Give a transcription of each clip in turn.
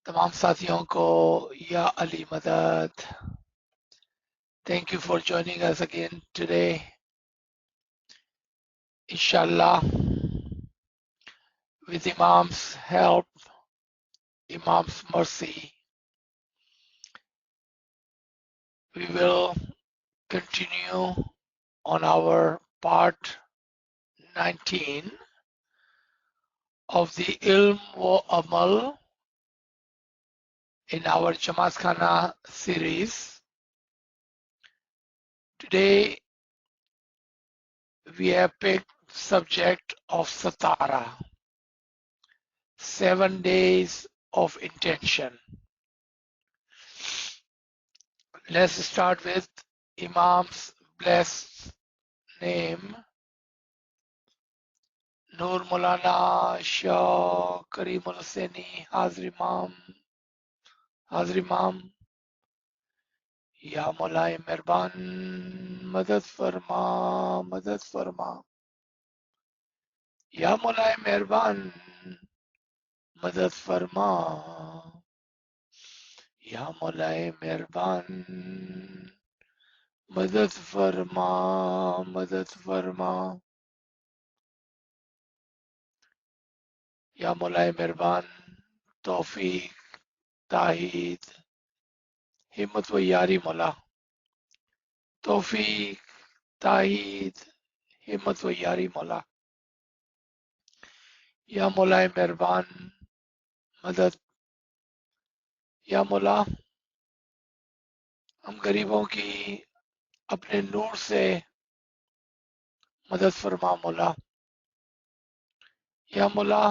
तमाम साथियों को या अली मदद. Thank you for joining us again today. Inshallah, with Imam's help, Imam's mercy, we will continue on our part 19 of the Ilm wa Amal in our Jamaat Khana series. Today, we have picked subject of Satara, 7 days of intention. Let's start with Imam's blessed name, Nur Maulana Shah Kareemul Hussaini Hazir Imam, Ya Maulay Mehrban, Madad Farma, Ya Maulay Mehrban, Madad Farma, Ya Maulay Mehrban, Madad Farma, Ya Maulay Mehrban, Tawfiq, Tahid, Himmat wa Yari Maula, Tawfiq, Tahid, Himmat wa Yari Maula, Ya Maulay Mehrban, Madad, Ya Maula, हम गरीबों की अपने नूर से मदद फरमा मौला. या मौला,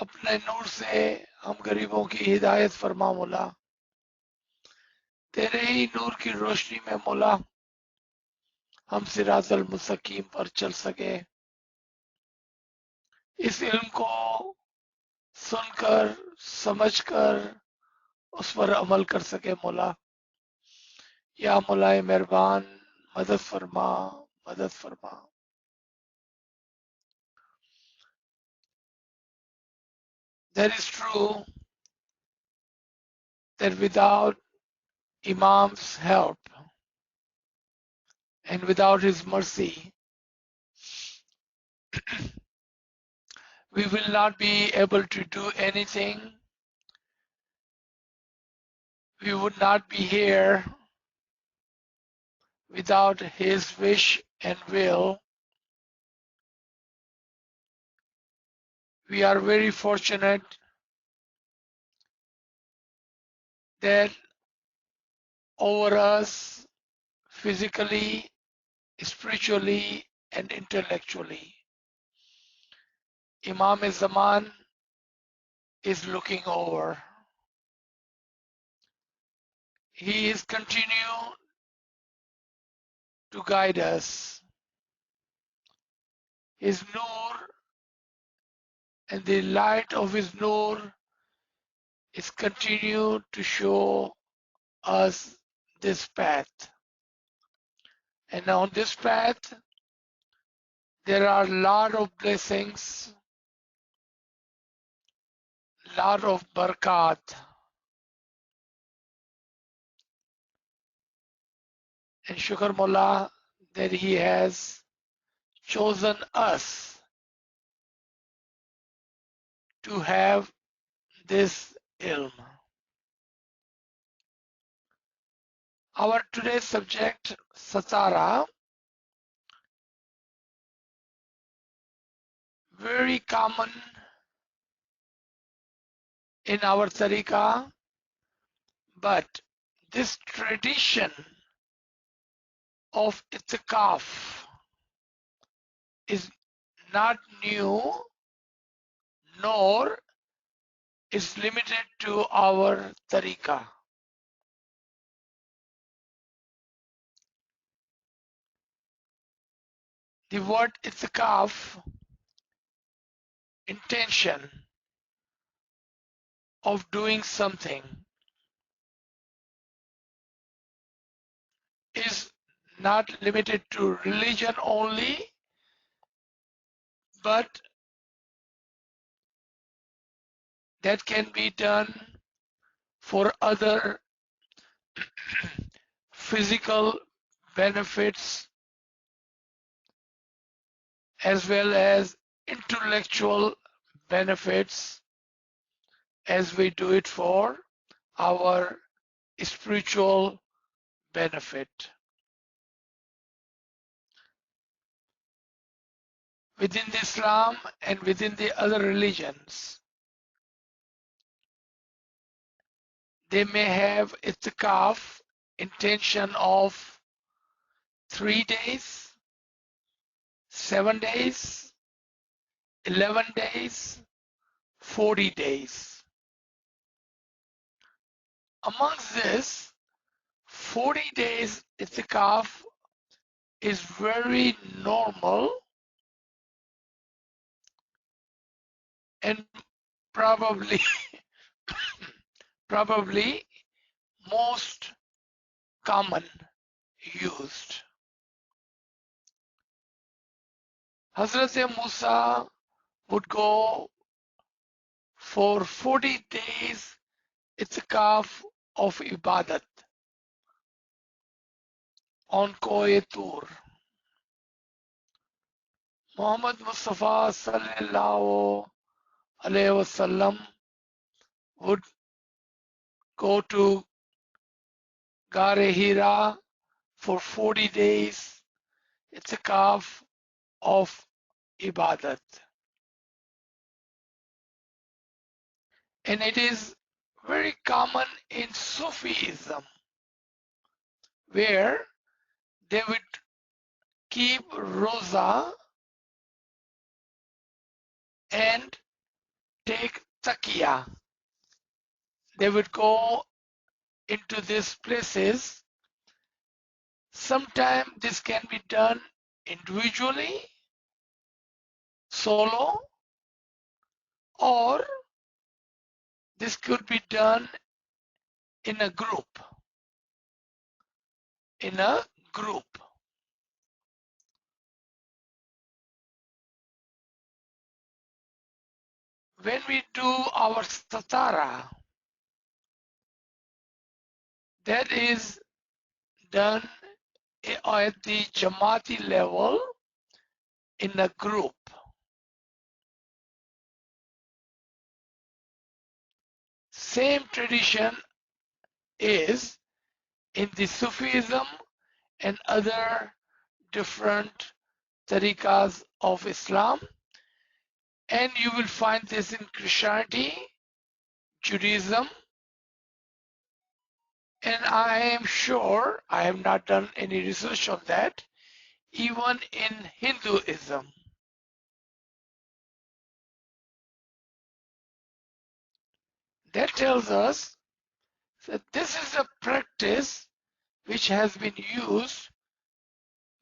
अपने नूर से हम गरीबों की हिदायत फरमा मौला. तेरे ही नूर की रोशनी में मौला हम सिरातल मुस्तकीम पर चल सके. इस इल्म को सुनकर समझकर उस पर अमल कर सके मौला. या मौलाए मेहरबान, मदद फरमा, मदद फरमा. That is true that without Imam's help and without his mercy, we will not be able to do anything. We would not be here without his wish and will. We are very fortunate that over us, physically, spiritually, and intellectually, Imam-e-Zaman is looking over. He is continuing to guide us. His Nur and the light of his Nur is continue to show us this path. And on this path, there are a lot of blessings, lot of barakat. And Shukr Mullah that he has chosen us to have this ilm. Our today's subject, Satara, very common in our tariqah, but this tradition of itikaf is not new, nor is limited to our tariqah. The word itikaf, intention of doing something, is not limited to religion only, but that can be done for other physical benefits as well as intellectual benefits, as we do it for our spiritual benefit. Within the Islam and within the other religions, they may have itikaf intention of 3 days, 7 days, 11 days, 40 days. Amongst this, 40 days itikaf is very normal and probably most common used. Hazrat Musa would go for 40 days itikaf of ibadat on Koh Tur. Muhammad Mustafa sallallahu alayhi wasallam would go to Gare Hira for 40 days itikaf of ibadat. And it is very common in Sufism, where they would keep roza and take takiya. They would go into these places. Sometimes this can be done individually, solo, or this could be done in a group. In a group. When we do our satara, that is done at the Jamaati level in a group. Same tradition is in the Sufism and other different tariqas of Islam, and you will find this in Christianity, Judaism, and I am sure, I have not done any research on that, even in Hinduism. That tells us that this is a practice which has been used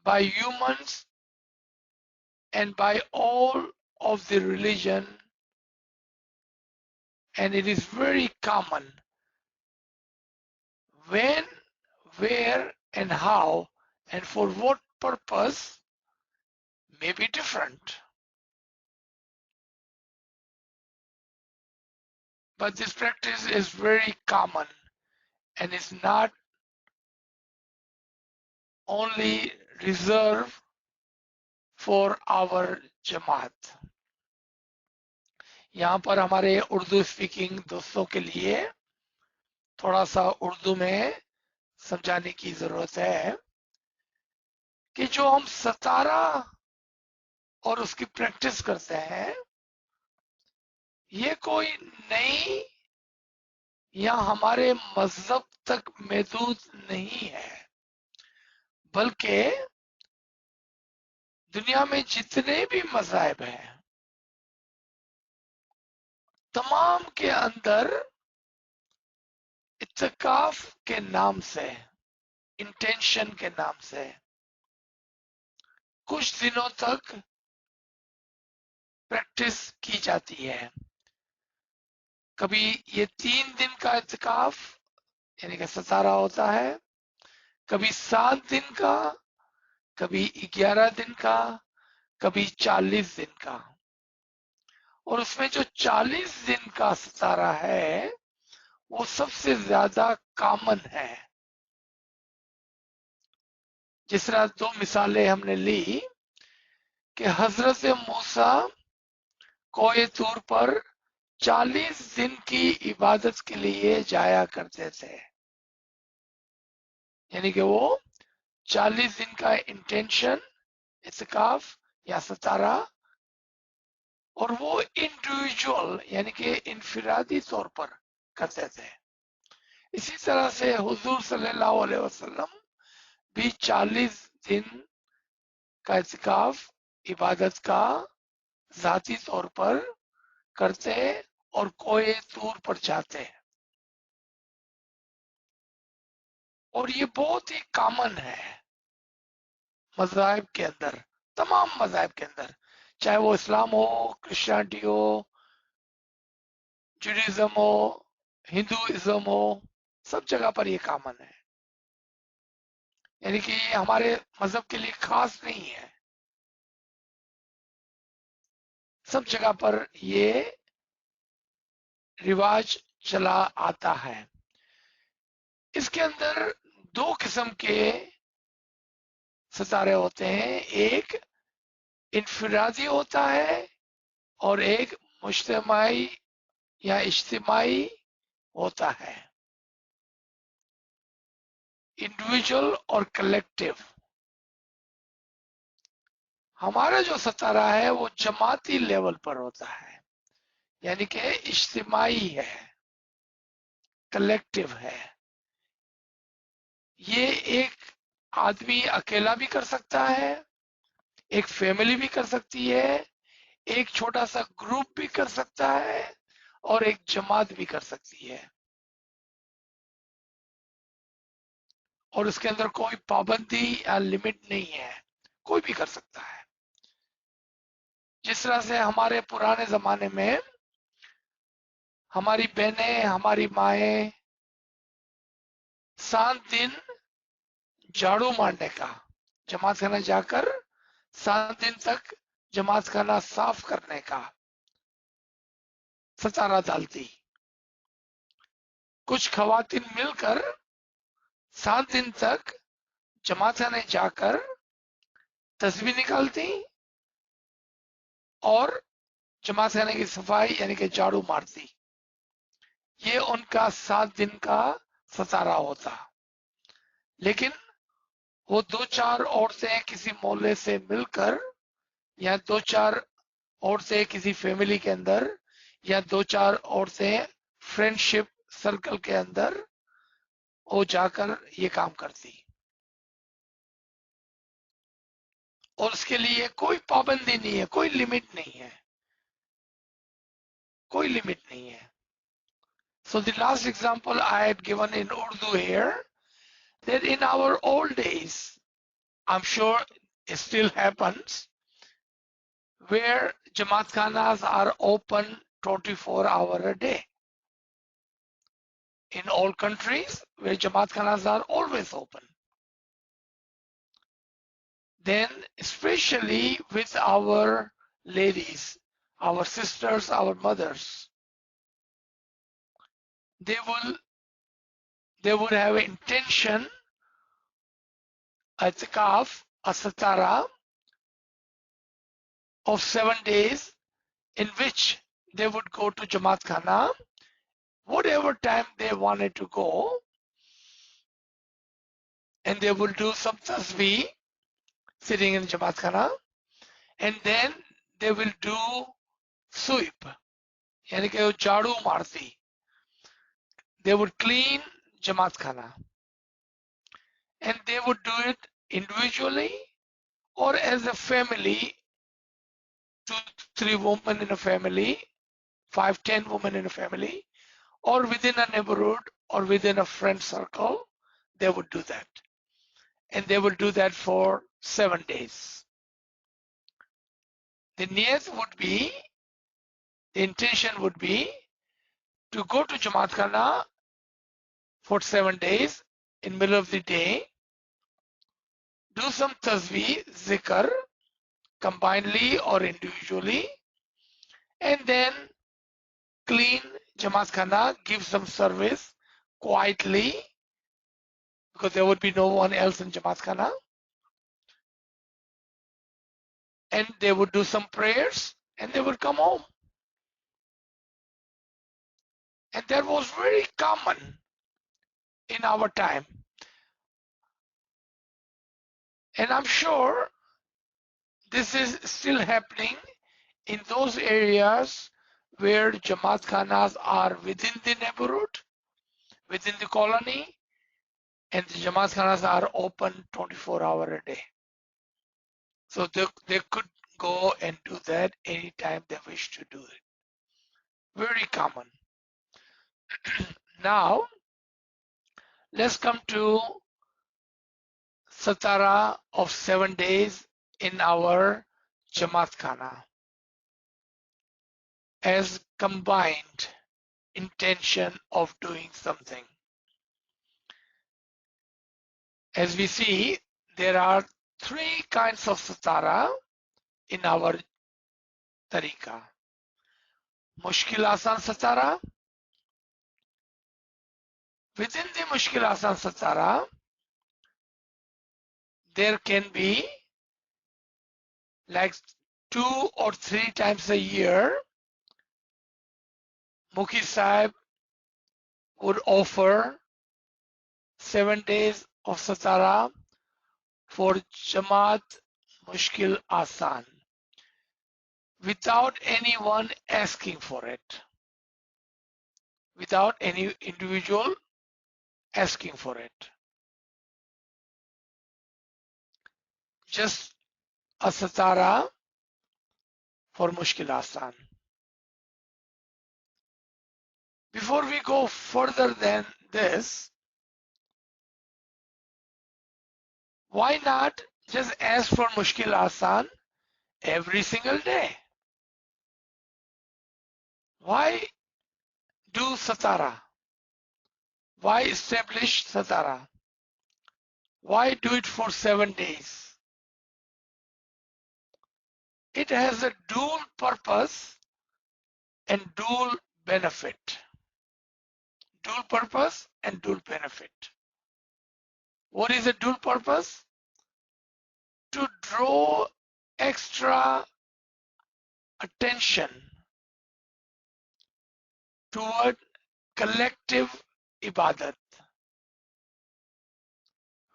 by humans and by all of the religion, and it is very common. When, where, and how, and for what purpose may be different. But this practice is very common and is not only reserved for our Jamaat. यहाँ पर हमारे Urdu speaking दोस्तों के लिए थोड़ा सा उर्दू में समझाने की जरूरत है कि जो हम सतारा और उसकी प्रैक्टिस करते हैं, ये कोई नई या हमारे मजहब तक महदूद नहीं है, बल्कि दुनिया में जितने भी मज़ाहिब हैं, तमाम के अंदर इत्तिकाफ के नाम से, इंटेंशन के नाम से कुछ दिनों तक प्रैक्टिस की जाती है। कभी ये 3 दिन का इत्तिकाफ यानी कि सतारा होता है, कभी 7 दिन का, कभी 11 दिन का, कभी 40 दिन का, और उसमें जो 40 दिन का सितारा है वो सबसे ज्यादा कॉमन है। जिस तरह दो मिसालें हमने ली कि हजरत मूसा कोहे तूर पर 40 दिन की इबादत के लिए जाया करते थे, यानी कि वो 40 दिन का इंटेंशन, इत्काफ या सतारा, और वो इंडिविजुअल यानी कि इनफिरादी तौर पर करते थे। इसी तरह से हुजूर सल्लल्लाहु अलैहि वसल्लम भी 40 दिन का इत्काफ इबादत का जाती तौर पर करते और कोहे तूर पर जाते, और ये बहुत ही कॉमन है मज़ाहिब के अंदर, तमाम मज़ाहिब के अंदर, चाहे वो इस्लाम हो, क्रिश्चियनिटी हो, जुडिज्म हो, हिंदुइज्म हो, सब जगह पर ये कॉमन है। यानी कि ये हमारे मजहब के लिए खास नहीं है, सब जगह पर ये रिवाज चला आता है। इसके अंदर दो किस्म के सितारे होते हैं, एक इनफिरादी होता है और एक मुज्तमाई या इज्तिमाई होता है, इंडिविजुअल और कलेक्टिव। हमारा जो सितारा है वो जमाती लेवल पर होता है, यानी कि इज्तिमाई है, कलेक्टिव है। ये एक आदमी अकेला भी कर सकता है, एक फैमिली भी कर सकती है, एक छोटा सा ग्रुप भी कर सकता है, और एक जमात भी कर सकती है, और उसके अंदर कोई पाबंदी या लिमिट नहीं है, कोई भी कर सकता है। जिस तरह से हमारे पुराने जमाने में हमारी बहनें, हमारी माएं 7 दिन झाड़ू मारने का, जमात खाना जाकर 7 दिन तक जमात खाना साफ करने का सतारा डालती, कुछ खवातीन मिलकर 7 दिन तक जमात खाने जाकर तस्बीह निकालती और जमात खाने की सफाई यानी कि झाड़ू मारती। ये उनका 7 दिन का सतारा होता। लेकिन वो 2-4 औरतें किसी मोहल्ले से मिलकर, या 2-4 औरतें किसी फैमिली के अंदर, या 2-4 औरतें फ्रेंडशिप सर्कल के अंदर वो जाकर ये काम करती, और उसके लिए कोई पाबंदी नहीं है, कोई लिमिट नहीं है, कोई लिमिट नहीं है। So the last example I had given in Urdu here, that in our old days, I'm sure it still happens, where Jamaat Khanas are open 24 hours a day. In all countries where Jamaat Khanas are always open. Then especially with our ladies, our sisters, our mothers, they would have an intention, a itikaf, a satara of 7 days, in which they would go to Jamaat Khana whatever time they wanted to go, and they will do some tasbih sitting in Jamaat Khana, and then they will do sweep, yani कि झाड़ू मारती, they would clean Jamaat Khana, and they would do it individually or as a family, 2-3 women in a family, 5-10 women in a family, or within a neighborhood or within a friend circle, they would do that. And they will do that for 7 days. The niyat would be, the intention would be to go to Jamaat Khana for 7 days in middle of the day, do some tasbih, zikr, combinedly or individually, and then clean Jamaat Khana, give some service quietly because there would be no one else in Jamaat Khana, and they would do some prayers and they would come home. And that was very common in our time. And I'm sure this is still happening in those areas where Jamaat Khanas are within the neighborhood, within the colony, and the Jamaat Khanas are open 24 hours a day. So they could go and do that anytime they wish to do it. Very common. Now, let's come to Satara of 7 days in our Jamaat Khana as combined intention of doing something. As we see, there are 3 kinds of Satara in our Tariqa. Mushkil Asan Satara. Within the Mushkil Asan Satara, there can be like 2 or 3 times a year, Mukhi Sahib would offer 7 days of Satara for Jamaat Mushkil Asan without anyone asking for it, without any individual asking for it. Just a Satara for Mushkil Asan. Before we go further than this, why not just ask for Mushkil Asan every single day? Why do Satara? Why establish Satara? Why do it for 7 days? It has a dual purpose and dual benefit. Dual purpose and dual benefit. What is a dual purpose? To draw extra attention toward collective ibadat.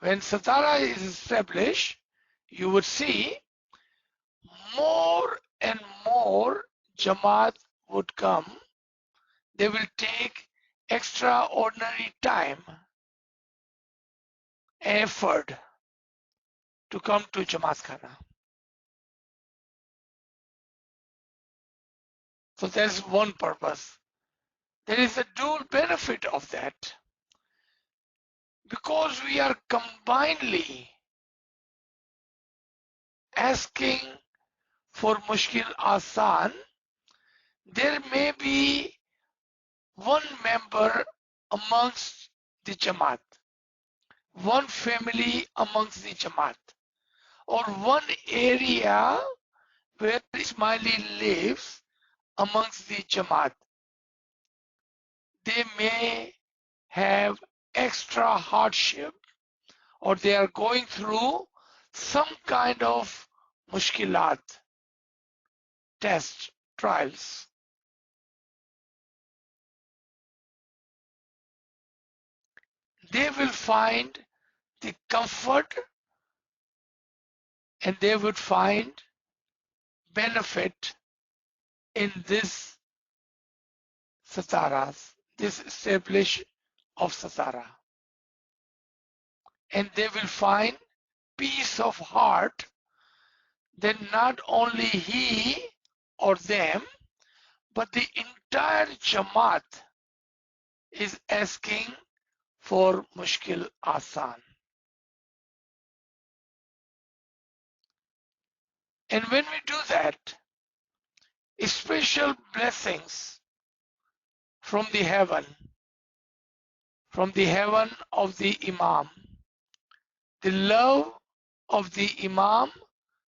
When Satara is established, you would see more and more Jamaat would come. They will take extraordinary time, effort to come to Jamaat Khana. So there's one purpose. There is a dual benefit of that. Because we are combinedly asking for Mushkil Asan, there may be one member amongst the Jamaat, one family amongst the Jamaat, or one area where Ismaili lives amongst the Jamaat. They may have extra hardship or they are going through some kind of mushkilat, tests, trials. They will find the comfort and they would find benefit in this sataras, this establish of satara. And they will find peace of heart that not only he or them, but the entire Jamaat is asking for Mushkil Asan. And when we do that, special blessings from the heaven of the Imam, the love of the Imam,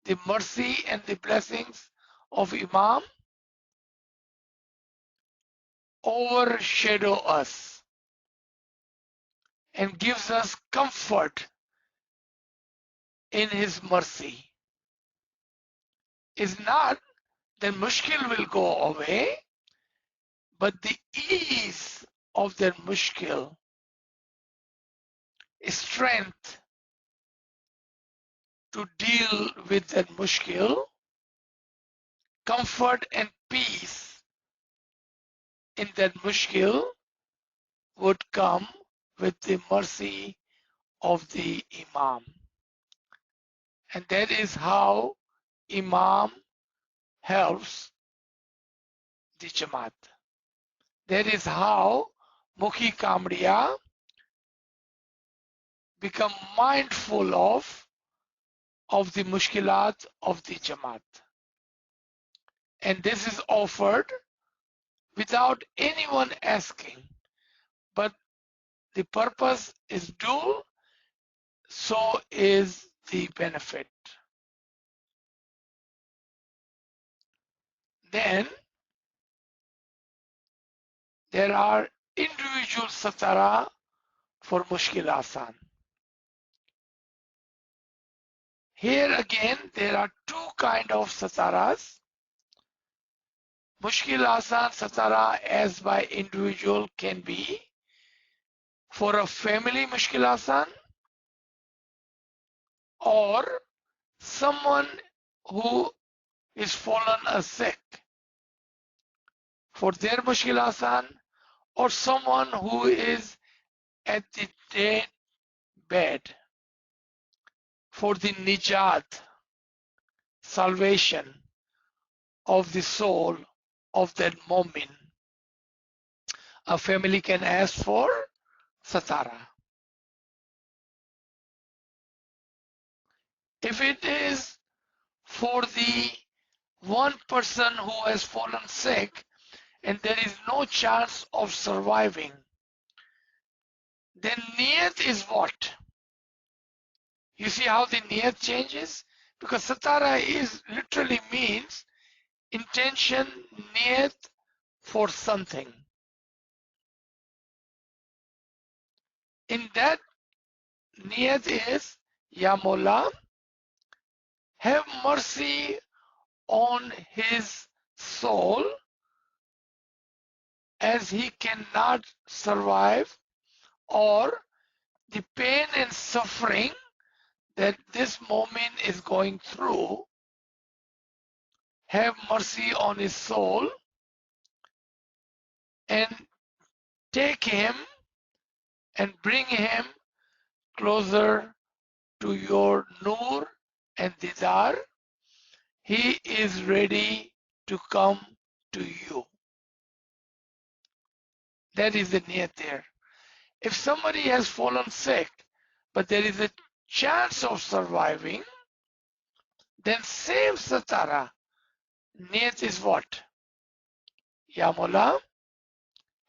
the mercy and the blessings of Imam overshadow us and gives us comfort in His mercy. Is not that mushkil will go away, but the ease of that mushkil, strength to deal with that mushkil, comfort and peace in that mushkil would come with the mercy of the Imam. And that is how Imam helps the Jamaat. That is how Mukhi Kamriya become mindful of the mushkilat of the Jamaat. And this is offered without anyone asking, but the purpose is due, so is the benefit. Then there are individual satara for mushkil asan. Here again there are two kind of sataras. Mushkil asan satara as by individual can be for a family mushkil asan or someone who is fallen sick for their mushkil asan, or someone who is at the dead bed for the nijat, salvation of the soul of that mu'min. A family can ask for satara. If it is for the one person who has fallen sick and there is no chance of surviving, then niyat is what? You see how the niyat changes? Because satara is literally means intention, niyat for something. In that niyat is, Ya Mola, have mercy on his soul as he cannot survive, or the pain and suffering that this moment is going through. Have mercy on his soul and take him and bring him closer to your nur and didar. He is ready to come to you. That is the niyat there. If somebody has fallen sick, but there is a chance of surviving, then same satara. Niyat is what? Ya Mola,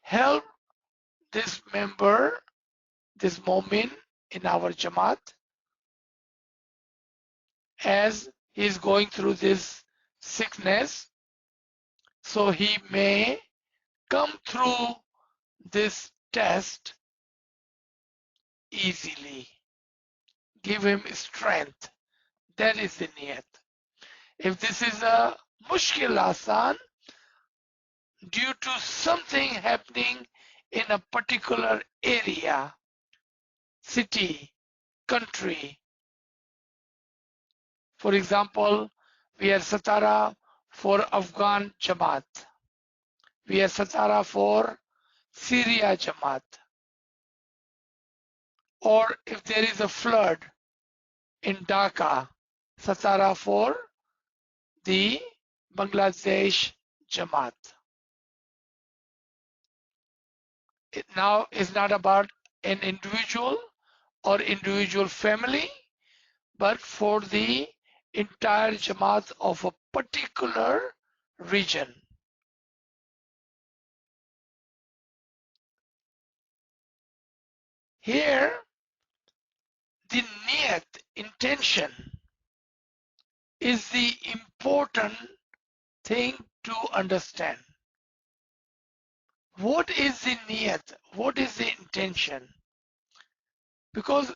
help this member, this mu'min in our Jamaat, as he is going through this sickness, so he may come through this test easily. Give him strength. That is the niyat. If this is a mushkil asan, due to something happening in a particular area, city, country. For example, we are satara for Afghan Jamaat. We are satara for Syria Jamaat. Or if there is a flood in Dhaka, satara for the Bangladesh Jamaat. It now is not about an individual or individual family, but for the entire Jamaat of a particular region. Here, the niyat, intention, is the important thing to understand. what is the niyat? What is the intention? Because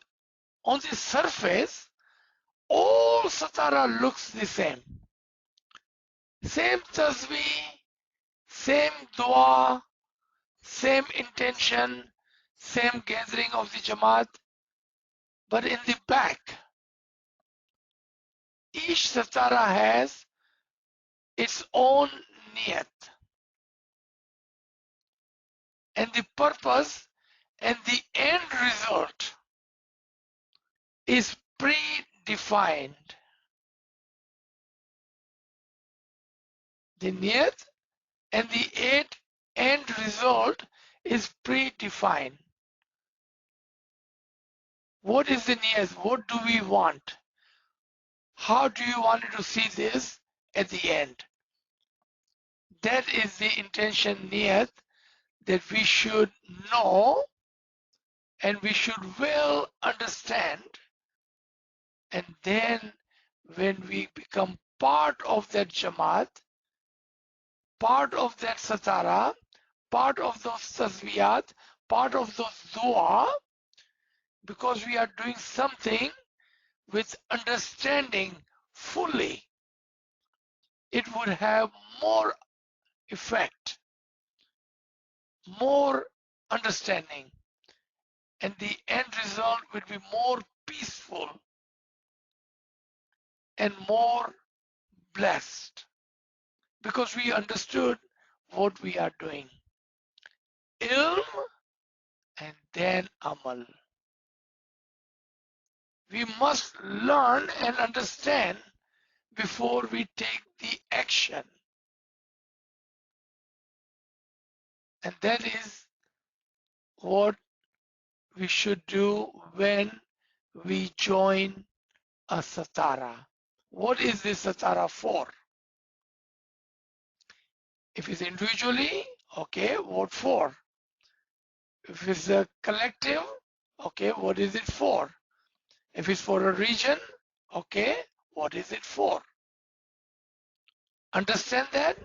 on the surface, all satara looks the same. Same tasbih, same dua, same intention, same gathering of the Jamaat. But in the back, each satara has its own niyat. And the purpose and the end result is predefined. The niyat and the end result is predefined. What is the niyat? What do we want? How do you want to see this at the end? That is the intention niyat that we should know and we should well understand. And then when we become part of that Jamaat, part of that satara, part of those tasbiyat, part of those dua, because we are doing something with understanding fully, it would have more effect, more understanding, and the end result will be more peaceful and more blessed because we understood what we are doing. Ilm and then amal. We must learn and understand before we take the action. And that is what we should do when we join a satara. What is this satara for? If it's individually, okay, what for? If it's a collective, okay, what is it for? If it's for a region, okay, what is it for? Understand that,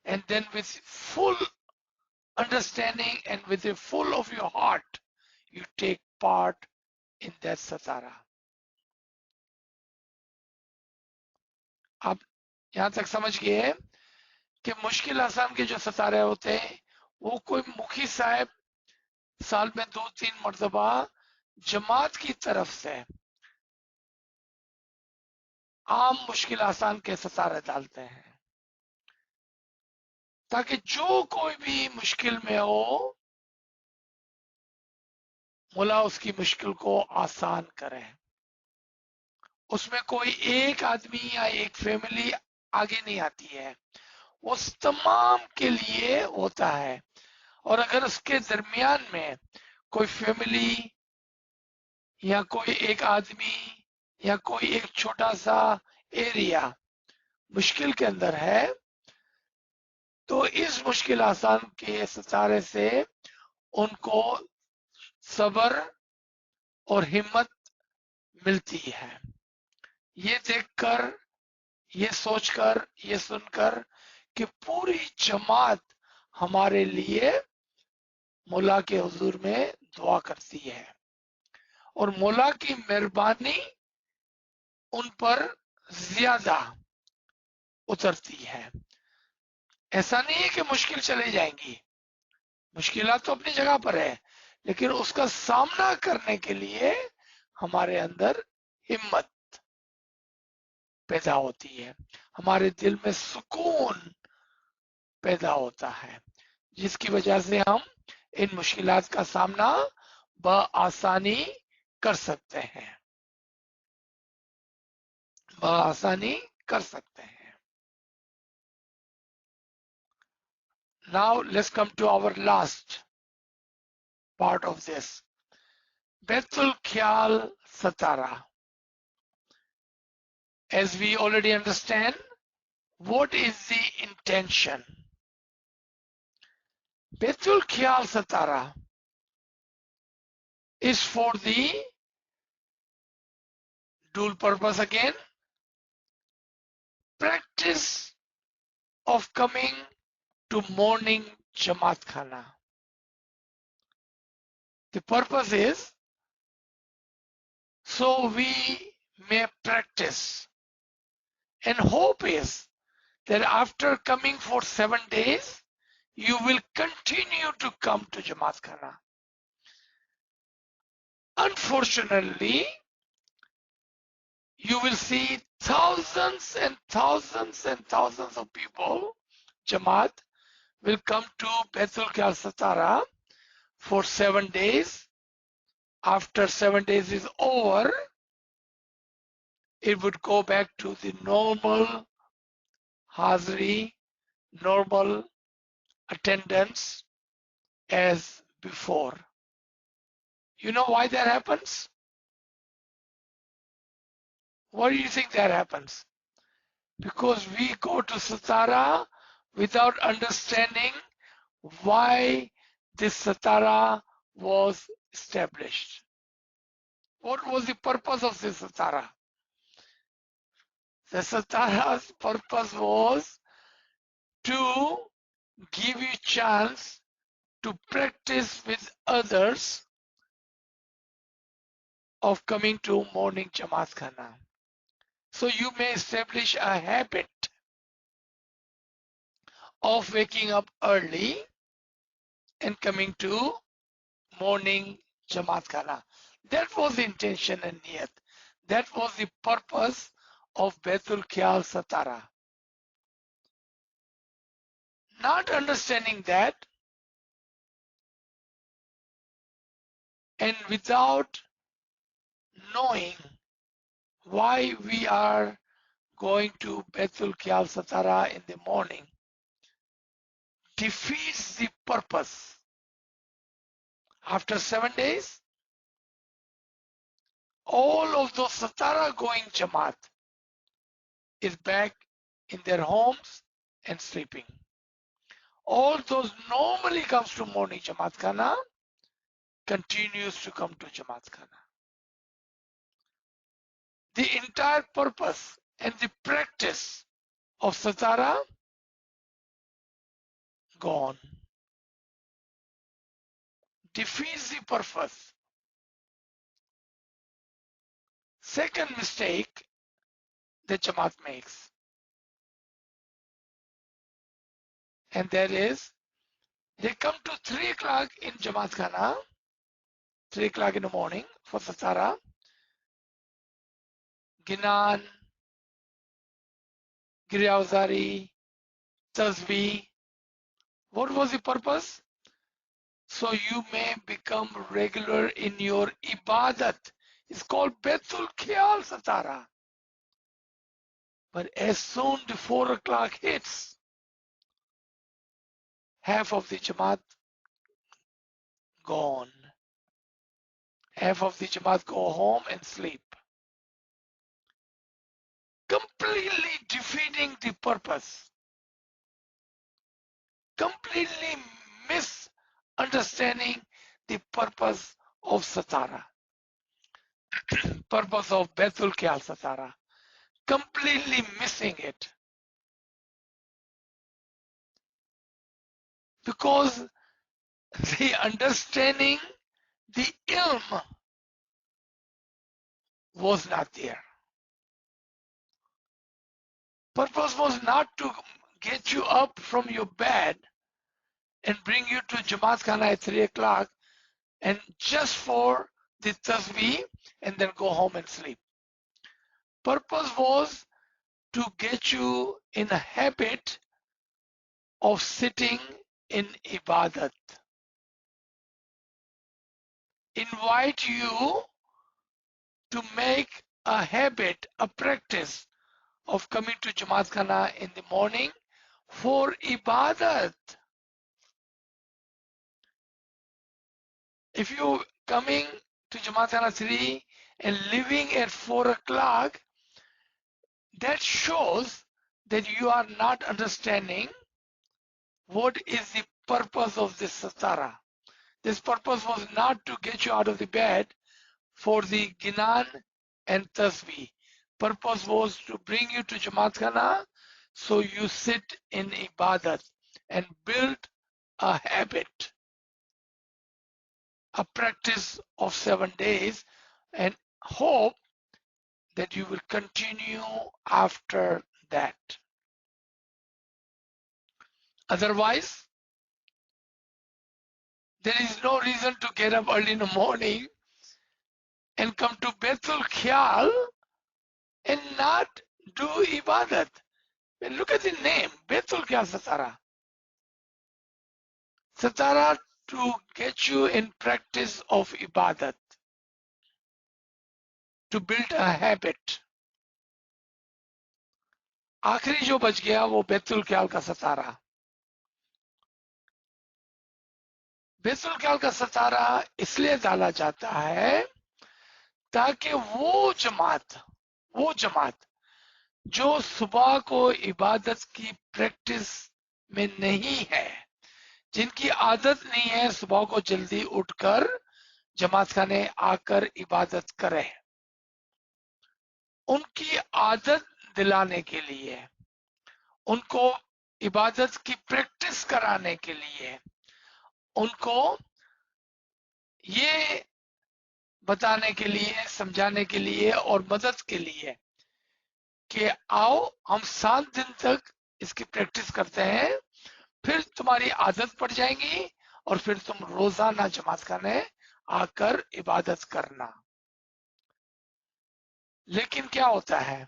and then with full understanding and with the full of your heart, you take part in that satara. आप यहां तक समझ गए कि मुश्किल आसान के जो सतारे होते हैं वो कोई मुखी साहब साल में 2-3 मरतबा जमात की तरफ से आम मुश्किल आसान के सतारे डालते हैं ताकि जो कोई भी मुश्किल में हो मौला उसकी मुश्किल को आसान करे। उसमें कोई एक आदमी या एक फैमिली आगे नहीं आती है, वो तमाम के लिए होता है। और अगर उसके दरमियान में कोई फैमिली या कोई एक आदमी या कोई एक छोटा सा एरिया मुश्किल के अंदर है तो इस मुश्किल आसान के सतारे से उनको सब्र और हिम्मत मिलती है। ये देखकर, ये सोचकर, ये सुनकर कि पूरी जमात हमारे लिए मौला के हुजूर में दुआ करती है और मौला की मेहरबानी उन पर ज्यादा उतरती है। ऐसा नहीं है कि मुश्किल चली जाएंगी, मुश्किलात तो अपनी जगह पर है, लेकिन उसका सामना करने के लिए हमारे अंदर हिम्मत पैदा होती है, हमारे दिल में सुकून पैदा होता है, जिसकी वजह से हम इन मुश्किलात का सामना बआसानी कर सकते हैं, बआसानी कर सकते हैं। Now let's come to our last part of this. Baitul Khyal Satara. As we already understand, what is the intention? Baitul Khyal Satara is for the dual purpose again, practice of coming to morning Jamaat Khana. The purpose is so we may practice, and hope is that after coming for 7 days, you will continue to come to Jamaat Khana. Unfortunately, you will see thousands and thousands and thousands of people, Jamaat, will come to Baitul Khayal Satara for 7 days. After 7 days is over, it would go back to the normal Hazri, normal attendance as before. You know why that happens? Why do you think that happens? Because we go to Satara without understanding why this Satara was established. What was the purpose of this Satara? The Satara's purpose was to give you chance to practice with others of coming to morning Jamaat Khana. So you may establish a habit of waking up early and coming to morning Jamaat Khana. That was the intention and niyat. That was the purpose of Baitul Khayal Satara. Not understanding that, and without knowing why we are going to Baitul Khayal Satara in the morning, defeats the purpose. After 7 days, all of those Satara going Jamaat is back in their homes and sleeping. All those normally comes to morning Jamaat Khana continues to come to Jamaat Khana. The entire purpose and the practice of Satara gone. Defeats the purpose. Second mistake that Jamaat makes, and that is they come to 3 o'clock in Jamaat Khana, 3 o'clock in the morning for Satara, Ginan, Giryawzari, Tasbih. What was the purpose? So you may become regular in your ibadat. It's called Baitul Khayal Satara. But as soon the 4 o'clock hits, half of the Jamaat gone. Half of the Jamaat go home and sleep. Completely defeating the purpose. Completely misunderstanding the purpose of Satara. Purpose of Baitul Khayal Satara. Completely missing it. Because the understanding, the ilm was not there. Purpose was not to get you up from your bed and bring you to Jamaat Khana at 3 o'clock and just for the tasbih and then go home and sleep. Purpose was to get you in a habit of sitting in ibadat. Invite you to make a habit, a practice of coming to Jamaat Khana in the morning for ibadat. If you coming to Jamaat Khana 3 and leaving at 4 o'clock, that shows that you are not understanding what is the purpose of this Satara. This purpose was not to get you out of the bed for the Ginan and Tasbih. Purpose was to bring you to Jamaat Khana so you sit in ibadat and build a habit, a practice of 7 days, and hope that you will continue after that. Otherwise, there is no reason to get up early in the morning and come to Baitul Khayal and not do ibadat. And look at the name, Baitul Khayal Satara. Satara to get you in practice of ibadat, to build a habit. आखिरी जो बच गया वो बैतुल ख्याल का सतारा. बैतुल ख्याल का सतारा इसलिए डाला जाता है ताकि वो जमात जो सुबह को इबादत की प्रैक्टिस में नहीं है, जिनकी आदत नहीं है सुबह को जल्दी उठकर जमात खाने आकर इबादत करें, उनकी आदत दिलाने के लिए, उनको इबादत की प्रैक्टिस कराने के लिए, उनको ये बताने के लिए, समझाने के लिए और मदद के लिए कि आओ हम 7 दिन तक इसकी प्रैक्टिस करते हैं, फिर तुम्हारी आदत पड़ जाएगी और फिर तुम रोजाना जमात खाने आकर इबादत करना. लेकिन क्या होता है,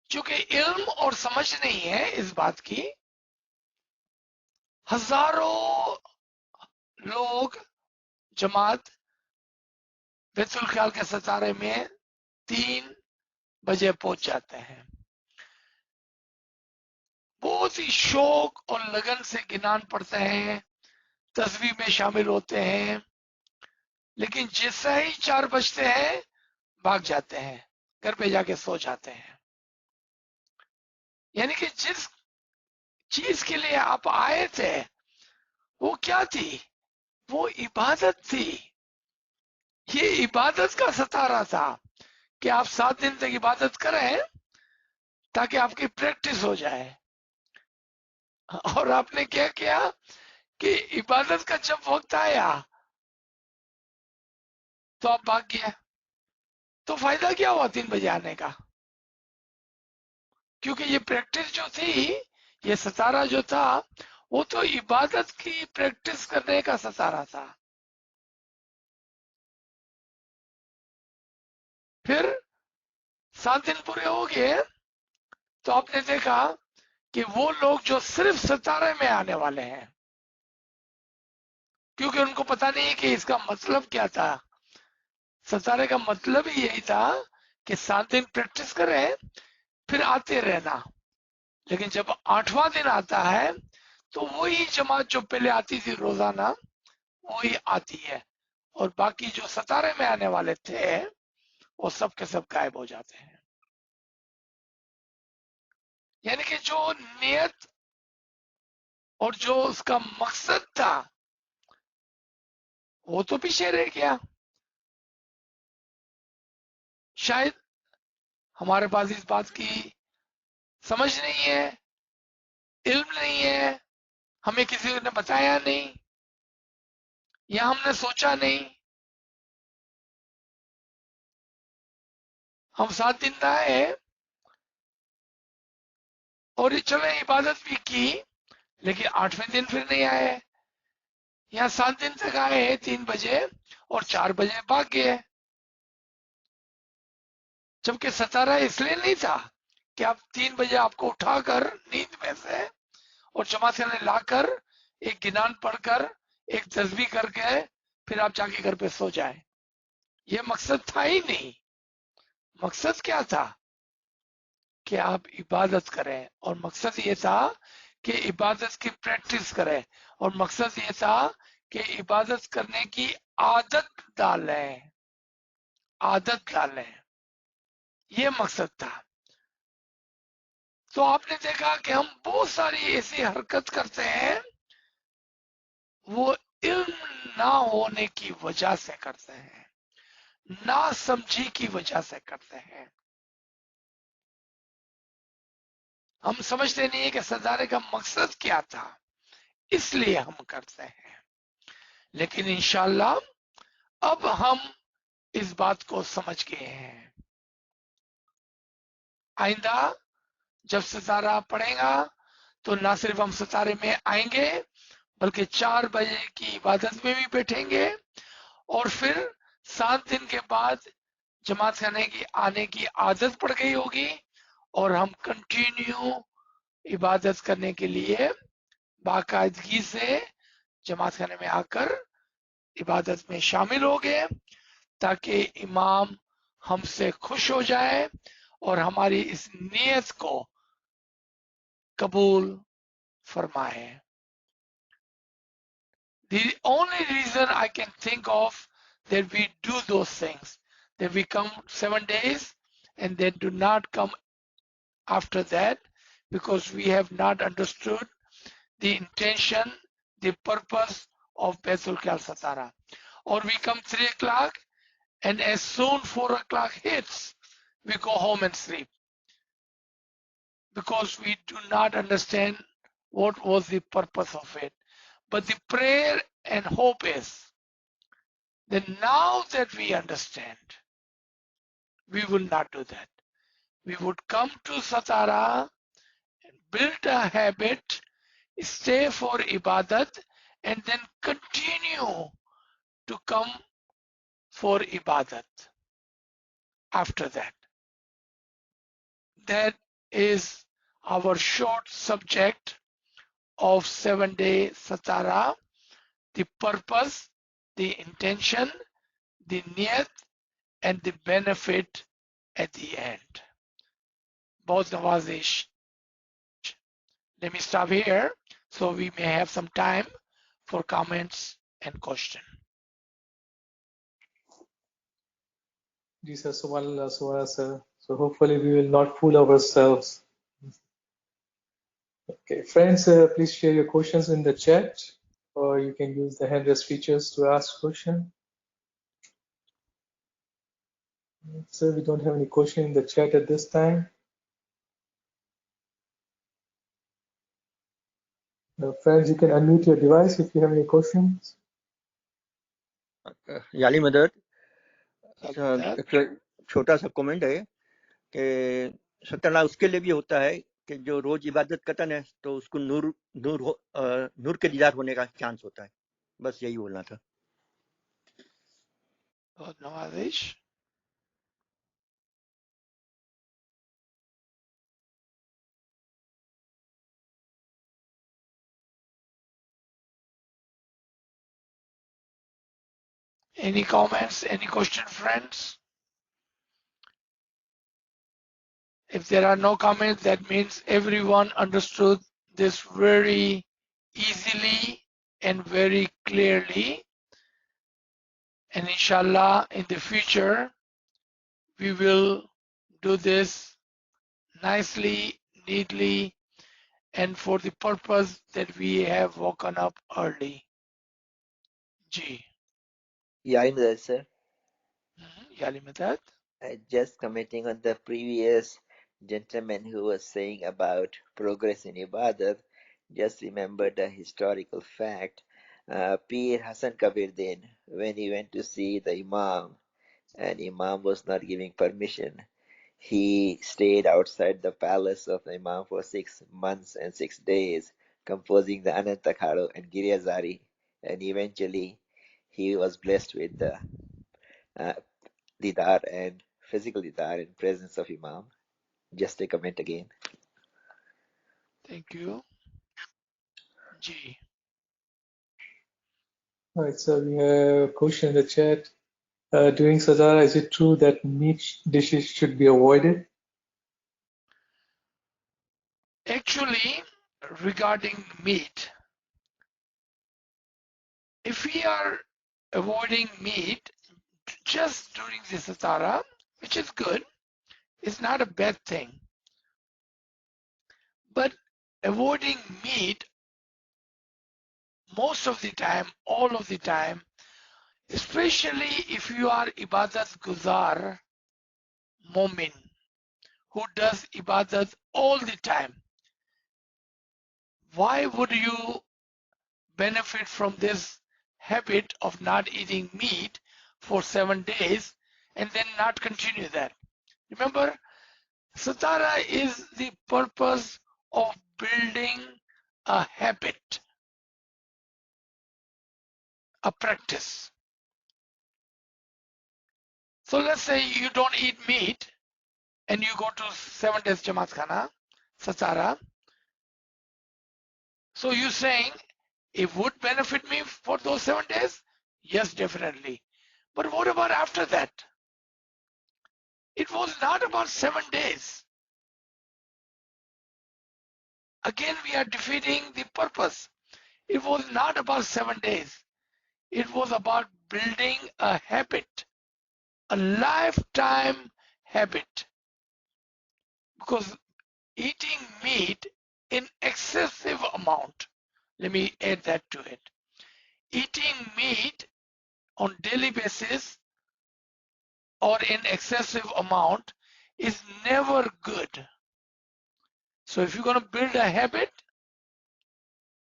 क्योंकि इल्म और समझ नहीं है इस बात की, हजारों लोग जमात बैतुल ख्याल के सतारे में 3 बजे पहुंच जाते हैं. बहुत ही शौक और लगन से गिनान पढ़ते हैं, तस्वीर में शामिल होते हैं, लेकिन जैसा ही 4 बजते हैं भाग जाते हैं, घर पे जाके सो जाते हैं. यानी कि जिस चीज के लिए आप आए थे वो क्या थी, वो इबादत थी. ये इबादत का सतारा था कि आप 7 दिन तक इबादत करें ताकि आपकी प्रैक्टिस हो जाए. और आपने क्या किया कि इबादत का जब वक्त आया तो आप भाग गए. तो फायदा क्या हुआ 3 बजे आने का, क्योंकि ये प्रैक्टिस जो थी, ये सतारा जो था, वो तो इबादत की प्रैक्टिस करने का सतारा था. फिर 7 दिन पूरे हो गए तो आपने देखा कि वो लोग जो सिर्फ सतारे में आने वाले हैं, क्योंकि उनको पता नहीं कि इसका मतलब क्या था. सतारे का मतलब ही यही था कि 7 दिन प्रैक्टिस करें फिर आते रहना. लेकिन जब 8वां दिन आता है तो वही जमात जो पहले आती थी रोजाना वही आती है, और बाकी जो सतारे में आने वाले थे वो सब के सब गायब हो जाते हैं. यानी कि जो नियत और जो उसका मकसद था वो तो पीछे रह गया. शायद हमारे पास इस बात की समझ नहीं है, इल्म नहीं है, हमें किसी ने बताया नहीं या हमने सोचा नहीं. हम 7 दिन आए और ये चले इबादत भी की, लेकिन 8वें दिन फिर नहीं आए. यहाँ 7 दिन तक आए 3 बजे और 4 बजे भाग गए. जबकि सतारा इसलिए नहीं था कि आप 3 बजे आपको उठाकर नींद में से और जमात खाने लाकर एक गिनान पढ़कर एक तस्बीह करके फिर आप जाके घर पे सो जाए. ये मकसद था ही नहीं. मकसद क्या था कि आप इबादत करें, और मकसद ये था कि इबादत की प्रैक्टिस करें, और मकसद ये था कि इबादत करने की आदत डालें. ये मकसद था. तो आपने देखा कि हम बहुत सारी ऐसी हरकत करते हैं, वो इल्म ना होने की वजह से करते हैं, ना समझी की वजह से करते हैं. हम समझते नहीं है कि सजाने का मकसद क्या था, इसलिए हम करते हैं। लेकिन इंशाल्लाह अब हम इस बात को समझ गए हैं। आइंदा जब सितारा पड़ेगा तो ना सिर्फ हम सितारे में आएंगे बल्कि 4 बजे की इबादत में भी बैठेंगे और फिर 7 दिन के बाद जमात खाने की आने की आदत पड़ गई होगी और हम कंटिन्यू इबादत करने के लिए बाकायदगी से जमात खाने में आकर इबादत में शामिल हो गए ताकि इमाम हमसे खुश हो जाए और हमारी इस नीयत को कबूल फरमाए। The only reason I can think of that we do those things, that we come 7 days and then do not come after that, because we have not understood the intention, the purpose of Baitul Kal Satara. Or we come 3 o'clock and as soon 4 o'clock hits, we go home and sleep because we do not understand what was the purpose of it. But the prayer and hope is that now that we understand, we will not do that. We would come to Satara, build a habit, stay for Ibadat, and then continue to come for Ibadat after that. That is our short subject of 7-day Satara, the purpose, the intention, the niyat, and the benefit at the end. Both Nawazish. Let me stop here so we may have some time for comments and questions. Ji sir, Subhanallah, sir. So hopefully we will not fool ourselves. Okay, friends, please share your questions in the chat, or you can use the hand raise features to ask question. Sir, we don't have any question in the chat at this time. Friends, you can unmute your device if you have any questions. याली मदद एक छोटा सा comment है कि सत्ताना उसके लिए भी होता है कि जो रोज इबादत करता है तो उसको नूर के दीदार होने का चांस होता है। बस यही बोलना था। Nawazish. Any comments, any question, friends? If there are no comments, that means everyone understood this very easily and very clearly. And inshallah, in the future, we will do this nicely, neatly, and for the purpose that we have woken up early. Ji. Yeah, sir. Yali Madad. Just commenting on the previous gentleman who was saying about progress in Ibadat, just remember the historical fact. Pir Hassan Kabiruddin, when he went to see the Imam, and Imam was not giving permission, he stayed outside the palace of the Imam for 6 months and 6 days, composing the Anantakharo and Giryazari, and eventually he was blessed with the didar and physical didar in presence of Imam. Just a comment again. Thank you. Ji. All right, so we have a question in the chat. During Sajara, is it true that meat dishes should be avoided? Actually, regarding meat, if we are avoiding meat just during the Satara, which is good, it's not a bad thing. But avoiding meat most of the time, all of the time, especially if you are Ibadat Guzar Momin, who does Ibadat all the time, why would you benefit from this habit of not eating meat for 7 days and then not continue that. Remember, satara is the purpose of building a habit, a practice. So let's say you don't eat meat and you go to 7 days Jamaat Khana, satara. So you're saying it would benefit me for those 7 days? Yes, definitely. But what about after that? It was not about 7 days. Again, we are defeating the purpose. It was not about 7 days. It was about building a habit, a lifetime habit. Because eating meat in excessive amount, let me add that to it. Eating meat on daily basis or in excessive amount is never good. So if you're going to build a habit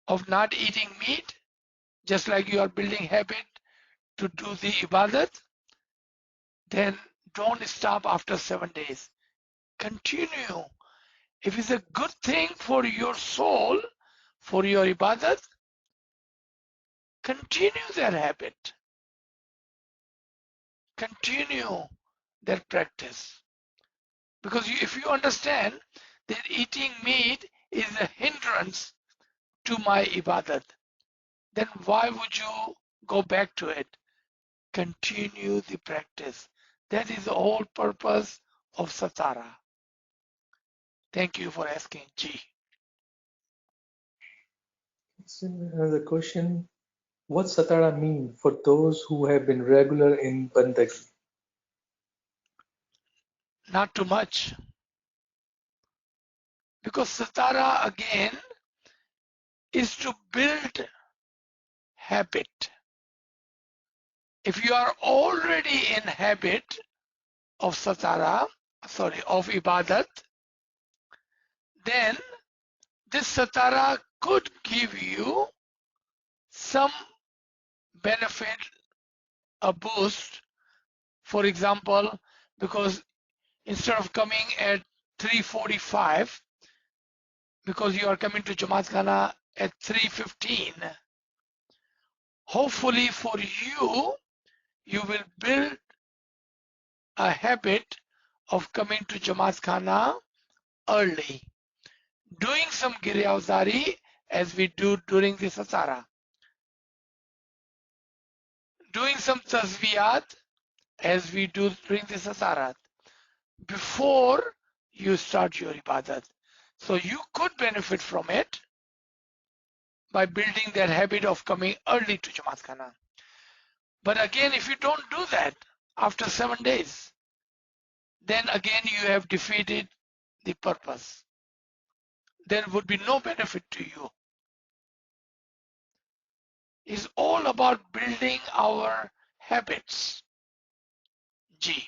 of not eating meat, just like you are building habit to do the ibadat, then don't stop after 7 days. Continue. If it's a good thing for your soul, for your ibadat, continue that habit. Continue that practice. Because if you understand that eating meat is a hindrance to my ibadat, then why would you go back to it? Continue the practice. That is the whole purpose of satara. Thank you for asking, G. So, another question. What satara mean for those who have been regular in bandagi? Not too much. Because satara again is to build habit. If you are already in habit of satara, of ibadat, then this satara could give you some benefit, a boost. For example, because instead of coming at 3:45, because you are coming to Jamaat Khana at 3:15, hopefully for you, you will build a habit of coming to Jamaat Khana early, doing some Giryawzari as we do during the satara, doing some Tazwiyat as we do during the satara, before you start your ibadat. So you could benefit from it by building that habit of coming early to Jamaat Khana. But again, if you don't do that after 7 days, then again you have defeated the purpose. There would be no benefit to you. It's all about building our habits. G.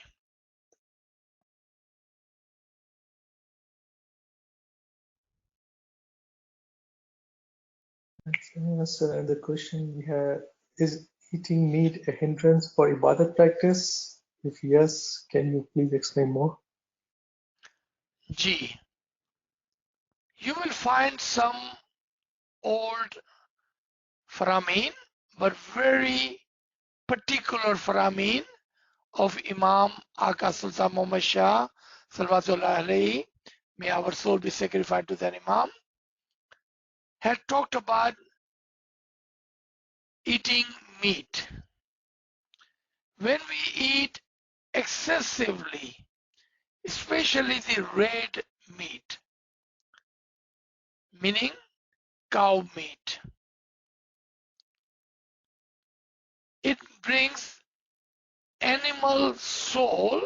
So the question we have is eating meat a hindrance for ibadat practice? If yes, can you please explain more? G. You will find some old Faramin, but very particular Faramin of Imam Aka Sultan Muhammad Shah, Salawatullah alayhi, may our soul be sacrificed to that Imam, had talked about eating meat. When we eat excessively, especially the red meat, meaning cow meat, it brings animal soul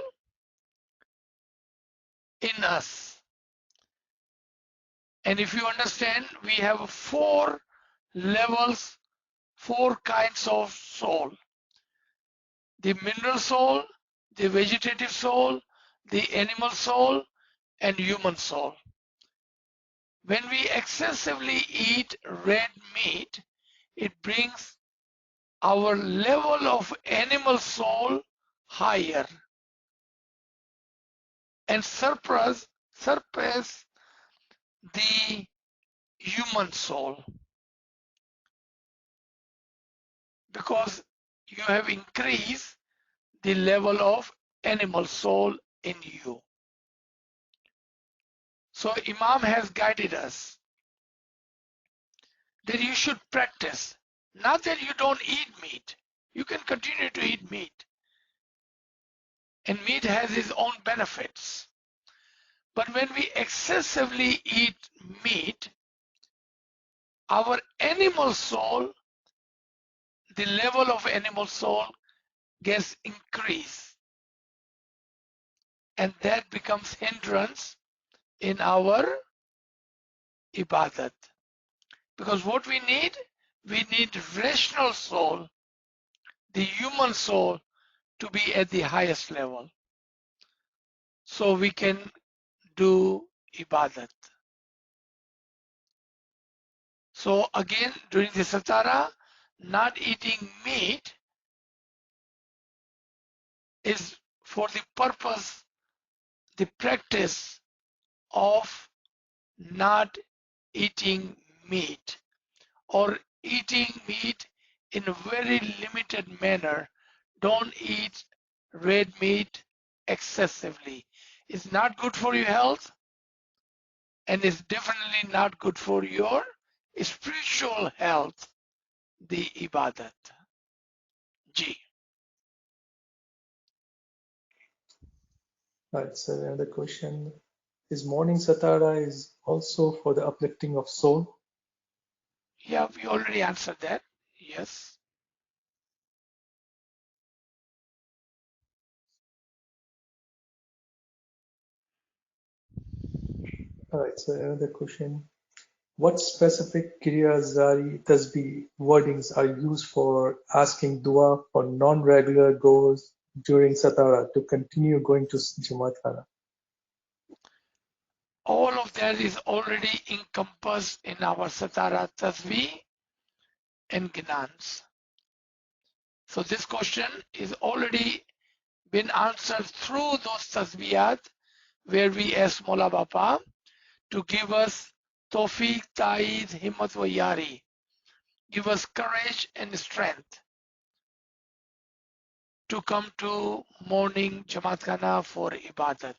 in us. And if you understand, we have 4 levels, 4 kinds of soul: the mineral soul, the vegetative soul, the animal soul, and human soul. When we excessively eat red meat, it brings our level of animal soul higher and surpass the human soul, because you have increased the level of animal soul in you. So Imam has guided us that you should practice, not that you don't eat meat. You can continue to eat meat, and meat has its own benefits. But when we excessively eat meat, our animal soul, the level of animal soul gets increased, and that becomes hindrance in our ibadat. Because what we need rational soul, the human soul, to be at the highest level, so we can do ibadat. So again, during the satara, not eating meat is for the purpose, the practice of not eating meat, or eating meat in a very limited manner. Don't eat red meat excessively. It's not good for your health, and it's definitely not good for your spiritual health, the ibadat. Ji. Right, so another question. Is morning satara is also for the uplifting of soul? Yeah, we already answered that. Yes. All right, so another question. What specific Kriya Zari Tasbih wordings are used for asking dua for non-regular goers during Satara to continue going to Jamaat Khana? All of that is already encompassed in our Satara Tasbih and Gnans. So this question is already been answered through those tasbihat, where we ask Mola Bapa to give us tawfiq, ta'id, himmat wa yari, give us courage and strength to come to morning Jamaat Khana for ibadat.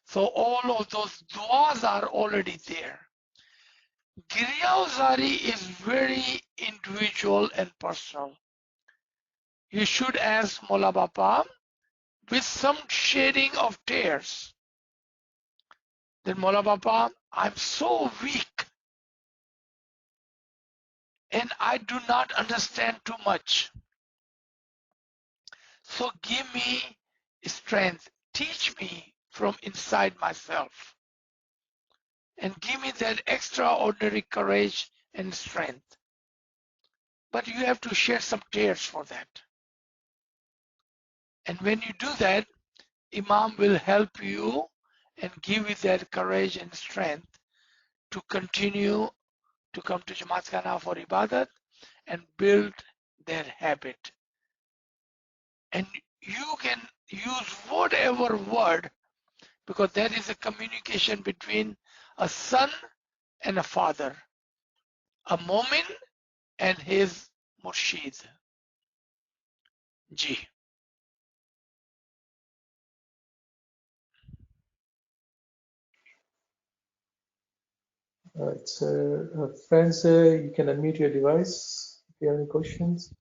So all of those du'as are already there. Giryazari is very individual and personal. You should ask Mola Bapa with some shedding of tears. Then Mola Bapa, I'm so weak and I do not understand too much. So give me strength. Teach me from inside myself. And give me that extraordinary courage and strength. But you have to shed some tears for that. And when you do that, Imam will help you and give you that courage and strength to continue to come to Jamaat Khana for ibadat and build their habit. And you can use whatever word, because there is a communication between a son and a father, a mu'min and his murshid. Ji. All right, so friends, you can unmute your device if you have any questions.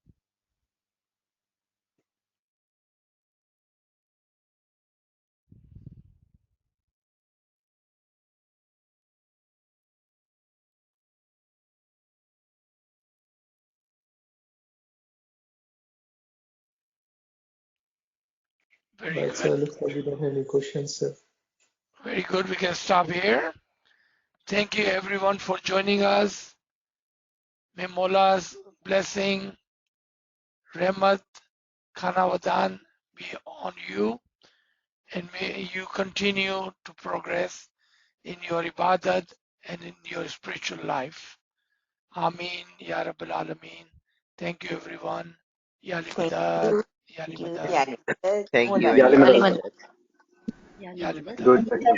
Very Right, so good. it looks like we don't have any questions. Very good. We can stop here. Thank you everyone for joining us. May Mola's blessing, Rahmat, Khanawatan be on you, and may you continue to progress in your ibadat and in your spiritual life. Ameen, Ya Rabbil Alameen. Thank you, everyone. Ya Ali Thank Madad, you. Ya Ali Thank you. Madad, Yeah. Thank you, Yeah, Ali Madad. Madad. Ya Ali Madad. Good.